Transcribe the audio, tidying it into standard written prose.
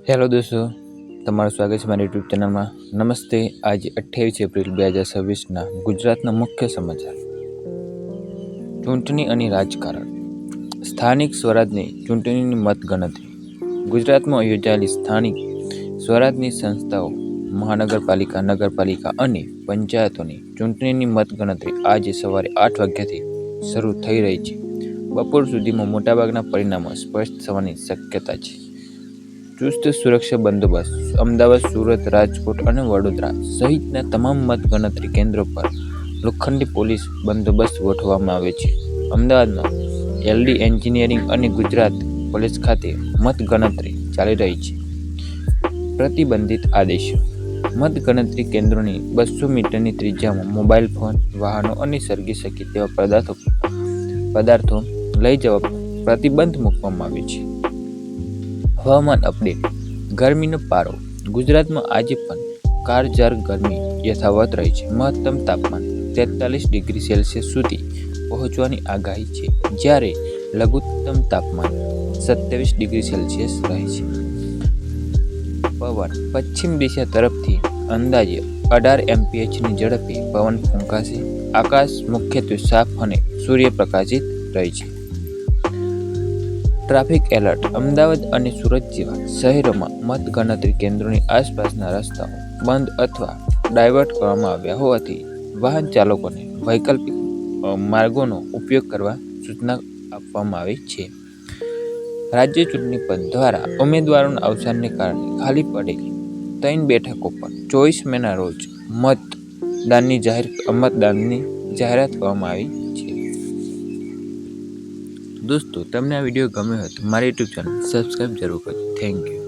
Hello દોસ્તો, તમારું સ્વાગત છે મારી યુટ્યુબ ચેનલમાં. નમસ્તે. આજે 28 એપ્રિલ 2026ના ગુજરાતના મુખ્ય સમાચાર. ચૂંટણી અને રાજકારણ. સ્થાનિક સ્વરાજની ચૂંટણીની મતગણતરી. ગુજરાતમાં યોજાયેલી સ્થાનિક સ્વરાજની સંસ્થાઓ, મહાનગરપાલિકા, નગરપાલિકા અને પંચાયતોની ચૂંટણીની મતગણતરી આજે સવારે 8 વાગ્યાથી શરૂ થઈ રહી છે. બપોર સુધીમાં મોટાભાગના પરિણામો સ્પષ્ટ થવાની શક્યતા છે. ચુસ્ત સુરક્ષા બંદોબસ્ત. અમદાવાદ, સુરત, રાજકોટ અને વડોદરા સહિતના તમામ મતગણતરી કેન્દ્રો પર લોખંડી પોલીસ બંદોબસ્ત ગોઠવવામાં આવે છે. અમદાવાદમાં એલડી એન્જિનિયરિંગ અને ગુજરાત કોલેજ ખાતે મતગણતરી ચાલી રહી છે. પ્રતિબંધિત આદેશો. મતગણતરી કેન્દ્રોની 200 મીટરની ત્રિજ્યામાં મોબાઈલ ફોન, વાહનો અને સળગી શકે તેવા પદાર્થો લઈ જવા પર પ્રતિબંધ મૂકવામાં આવ્યો છે. હવામાન અપડેટ. ગરમીનો પારો. ગુજરાતમાં આજે પણ કાળઝાળ ગરમી યથાવત રહી છે. મહત્તમ તાપમાન 43 ડિગ્રી સેલ્સિયસ સુધી પહોંચવાની આગાહી છે, જ્યારે લઘુત્તમ તાપમાન 27 ડિગ્રી સેલ્સિયસ રહે છે. પવન. પશ્ચિમ દિશા તરફથી અંદાજે 18 MPHની ઝડપે પવન ફૂંકાશે. આકાશ મુખ્યત્વે સાફ અને સૂર્યપ્રકાશિત રહે છે. Traffic alert. અમદાવાદ અને સુરત જેવા શહેરોમાં મતગણતરી કેન્દ્રોની આસપાસના રસ્તાઓ બંધ અથવા ડાયવર્ટ કરવામાં આવ્યા હોવાથી વાહન ચાલકોને વૈકલ્પિક માર્ગોનો ઉપયોગ કરવા સૂચના આપવામાં આવી છે. રાજ્ય ચૂંટણી પંચ દ્વારા ઉમેદવારોના અવસાનને કારણે ખાલી પડેલી 3 બેઠકો પર 24 મેના રોજ મતદાનની જાહેરાત કરવામાં આવી છે. દોસ્તો, તમને આ વિડીયો ગમ્યો હોય તો મારી યુટ્યુબ ચેનલ સબસ્ક્રાઈબ જરૂર કરજો. Thank you.